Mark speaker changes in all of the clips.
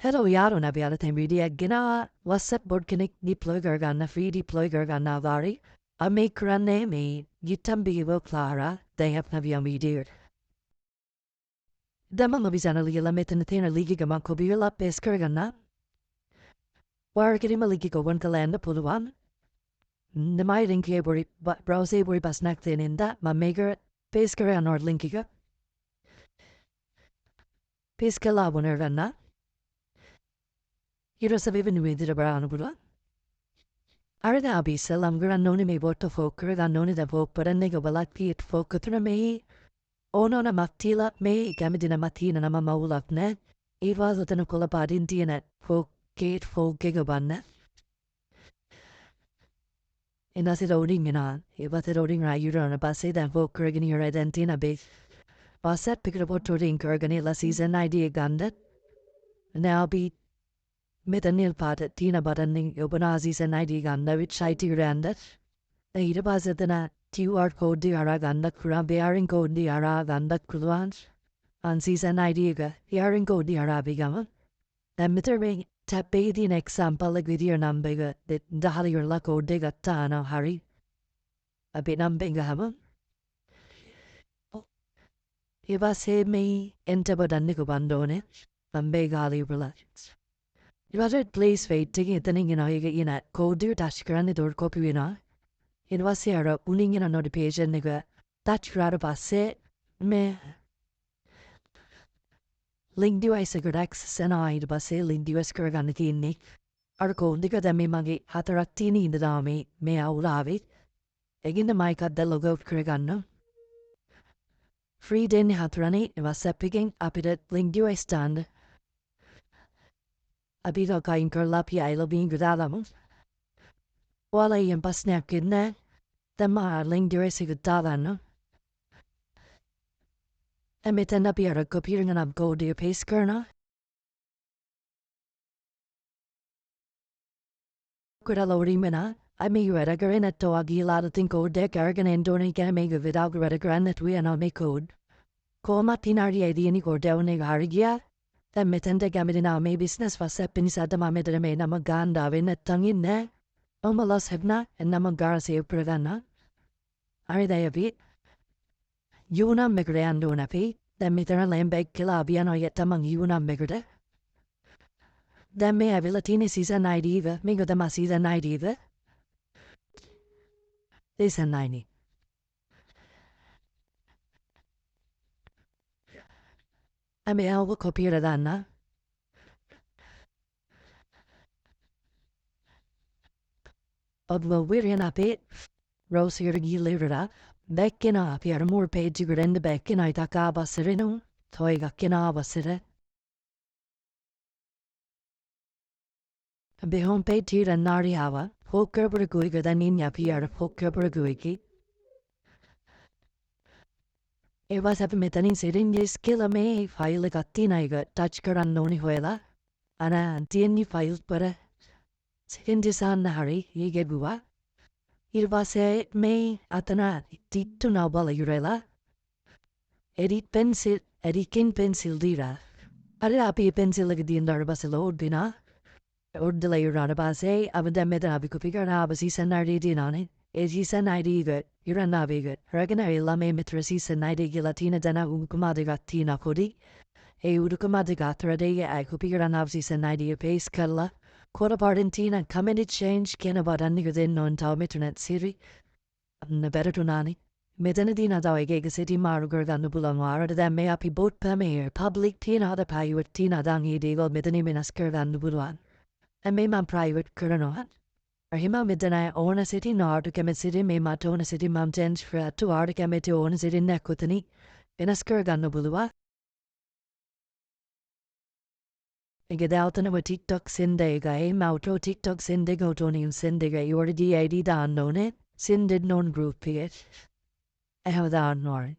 Speaker 1: Hello yaro na biara temridia gina WhatsApp board kinik deploy gargana free deploy gargana vari. A make run me yitambi wo Clara they have navia me dear. Dama mabizana lila metanatena ligi gamanko birla pes kurgana. War getting a ligi go one kalanda puluan. The my linky bori but browse bori basnak thin in that my maker pes kuran or linkiga. Pes kala one ervana. You just have even with it around Buddha. Arda abisa lamgra noni me voto fokker da noni da vo per nego balat piet fokutra me. Ono na matila me gamidina matina na mamaulaf ne. It was at an okolabad indianet fo gate fo gigabanne. In as it oding in it was it oding ra you on a basse than vo kurgan your identina base. Basset picked up to ring kurgani la season idea gandet. Now be med en nilpad tina badanning obanazis en ID ganda which shiti randet. The hita bazadana QR code di araganda kura bearing code di araganda kruans. Ansis en ID ga hearing code di arabigama. The mitterwing tap di an example like with your number that dahali your lako diga tana hari. A bit numbing hammer. Iba se me enter badaniko bandone. Lambegali relax. It was a place fate taking a thing in a code dear Dashkran or copy in it was here uning in a notification nigga. That rad of us said, me. Link do I secret access and I the basse link do a skurganity nick. Arco nigga that me mangi hataratini in the army, me out of it. Again the mic at the logo of Kurgano. Free din hatrani, it was picking up it link do I stand. A bit of kind girl up here, I love being good alamons. While I am busnap kidna, the marling duress a good davano. I met an up here a copying and up go dear pace kerna. Could I lower him in I may read a grin at Toagi lad think old deck argan and don't get a make of it out read a granite we and I'll make code. Call Martinardi the any or down a harigia. The metende gamid now may business was sepping sad the mamedame namaganda in a tongue in there. Omalos hebna and namagarasi prevana. Are they a bit? Yuna migrandona pi, the mitera lambeg kilabiano yet among Yuna migrade. Then may have Latina season night either, mingo the masses and night either. This and 90. I may have a copy of that. But we're in a bit. Rose here to get later. Beckin up here more paid to get in the beckin I tak abasirino. Toiga kina abasire. Be home paid to and nari hava. Poker burguiga than in ya pier poker burguiki. It was a metanin sitting yes kill a may file a gatina got touch karanoni huela. Ana tieni files but a second is on Harry, ye get bua. It was a may atana tit to now balayurela. Edit pencil, edikin pencil dira. Arabi pencil like the Indarbasilo bina. Or delay around a base, Abadamedabicupica Abasi and Ardinani. Is an idea good, you're a navigat, Reganari lame mitrasis and Nidi Latina dana uncomadigatina podi. A uducomadigatra de I copia navsis and idea pace culla. Quota pardentina comedy change can about a nigger then non tau mitranet siri. The better to nani. Medanadina da gega city margar than the bulanwara that may api boat pamir, public tina the payu tina dangi deval medaniminas than the bulan. And may man private curranohat. Or hima midana own a city nor to come city may matona city mountains for to articame to own a city necotany. In a skirgan no bulua. I get out and a TikTok sindega, mauto TikTok sindigo tonium sindiga, you are DAD down known it, sindid non group it. I have down nor.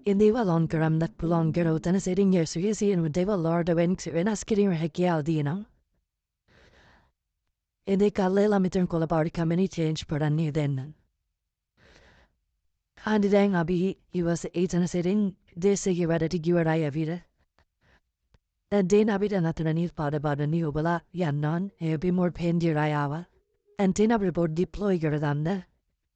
Speaker 1: In the Valonkaram that pulonger out and a sitting here, so you see, and with Deva Lord of Enx in a skidding or hekial dino. In the Kalela mitern colabari coming change per anni then. And the dang abbey, he was 8 and a sitting, this you read it, you are I have it. Dana bida natanani pada bada ni ubala yannon be more pendirayawa. And Dana report deploy gerdanda.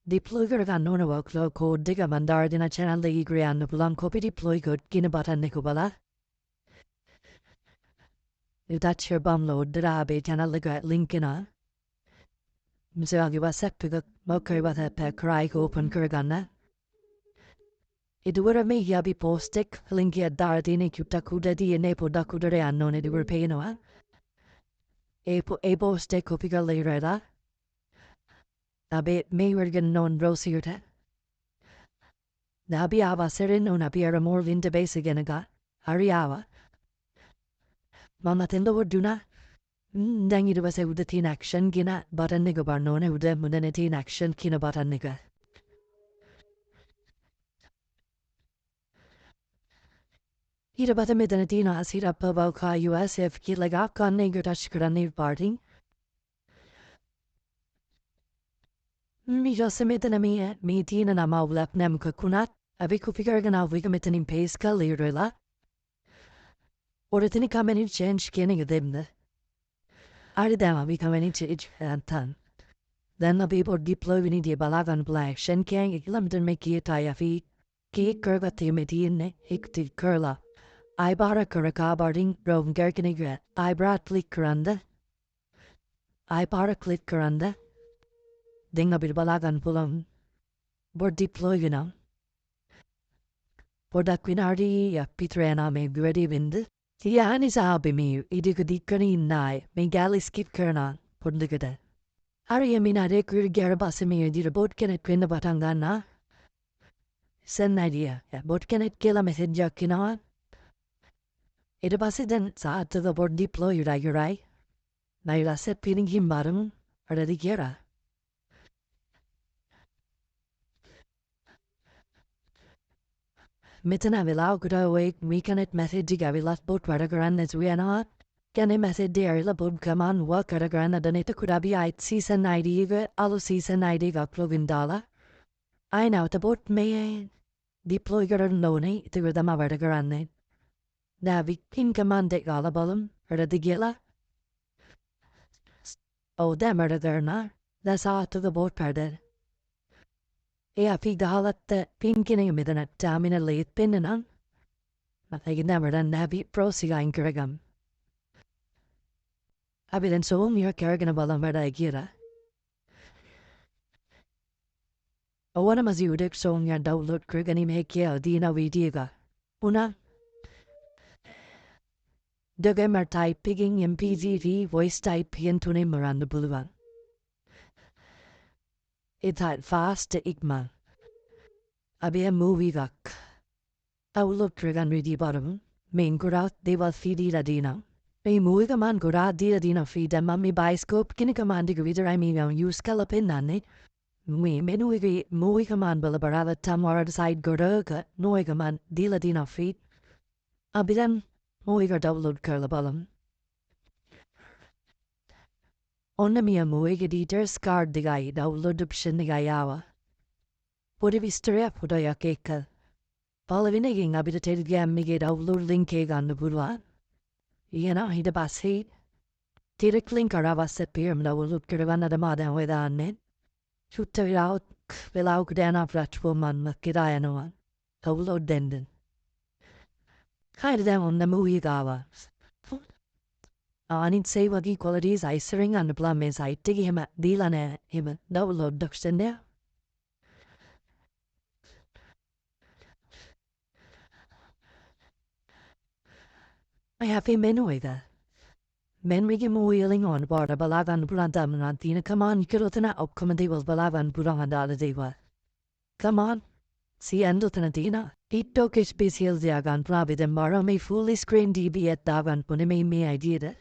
Speaker 1: Deploy gerdano work low code digger mandar dina channel the grian the pulam copy deploy good ginabata nicobala. If that's your bum load, did I be channel the linkina? Mr. was set to the mocker with a peck open kurgana. It were a me yabi postic, linkia dardini cutacuda di nepo dacudere unknown it were paynoa. Abo stick copiga later. Abe me were gan non rosiuta. Nabi ava serin una biera more linda base again. Ariava. Mamma tendo duna. Dangi was a the teen action gina, but a nigger barnone who dem when a teen action kina but a nigger. Hira but a midanatina as hit up about ka US if kid like Afghan nigger tashkran parting. Mi just a midanami, me teen and a mawlap nem kakunat, a viku figure gan wigamitan in pace kalirilla. Or a tiny come any change skinning of them. I dam become any change and tan. Then the people deploy in the balagan black, shen kang, lamden make ye tie feet. Ki kurga timidine, hikti curla. I bara kurakabarding, rove gerkenigret. I brought flick kuranda. I bara click kuranda. Ding a bit balagan pulam. Bord deploy you know. Bord a quinardi, a pitrana may be ready wind. Tian is albi me, idigudikani nai, me galley skip kerna, pundigada. Ari amina de kur garabasimi di bot can it quin the batangana. Send idea, bot can it kill a method jakina? It abasiden sa to the board deploy your eye. Naira set pinning him bottom, or the gera. Mitana vilau could awake, we can it method to gavilas boat radagram as we are not. Can a method dare la boat come on work at a grand donata could be I season idea, allo season idea clovindala. I know the boat may deploy your noni to the mavada grande. Navi pin command de galabalum, or the gila. Oh, them are there na. That's all to the boat parded. Ja, fick det halat pinkin med den här damina late pinnen. Men jag never den här bit prosiga in kurgam. Abi den så om jag kurgan balan vad jag gira. Och vad man judik så om jag download kurgan i mig kia dina vidiga. Una. Dugga mer typing in PGV voice type intune maranda buluan. It had fast to igma. Abi a movie vak. Download kurgan ridi bottom. Main kurat de var fidi dina. May muiga man gura dia dina fi dem mami bioscope kinika man de reader I mean use scallopin nane. We menuigi muiga man balabarava tamwara side gurga noiga man dila dina fi. Abidan muiga download curlabalam. Onna mia muiga dieter scarred the guy download option the gayawa. What if he strep would I keka? Paulaviniging habitated gam mige download link on the budwa. Jena hide bas hit. Tira klinkar av oss ett pirm då lutkar vanna de maden with annet. Skjuter vi out, vill auk den av rättswoman med kidainoan. Holo denden. Kaide dem on the mui gawa. Anin say what equalities I sering on the plum is I dig him at dilane him no load ducks in there. I have him anyway there. Men rigi wheeling on board a balavan brandam nantina come on kirotana uppkommen de was balavan burangandala dewa. Come on. See endotanatina. It took his special diagan prabi de mara me fully screen db at davan pune me idea.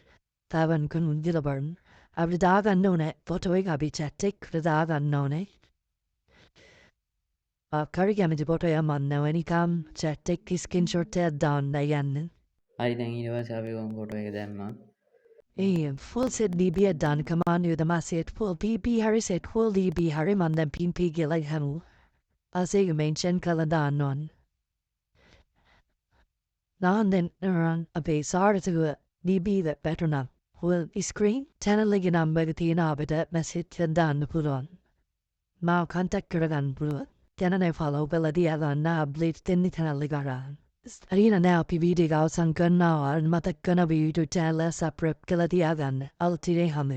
Speaker 1: Tavan kun dilaburn. Abri dagan none photoig habichatic the dagan none. Karigami de botoyaman now any come chatic his skin short down Dianin.
Speaker 2: හරි දැන් ඊට පස්සේ අපි ගොන් photo එක දැම්මා.
Speaker 1: Full said DB at Dan command you the masset full PP Harry said full DB Harry man then PP gilai hanu. As a mention kaladan non. Now and then around a base article, be that better now. Well, screen, tenaligan ang bagatina bita message and down the put on. Mau contact karagan bro. Tenane follow beladia na bleed tinny tenaligaran. Arena now PVD gauss and gun now and mata gonna be to tell less up rep kiladiagan, ultide hamu.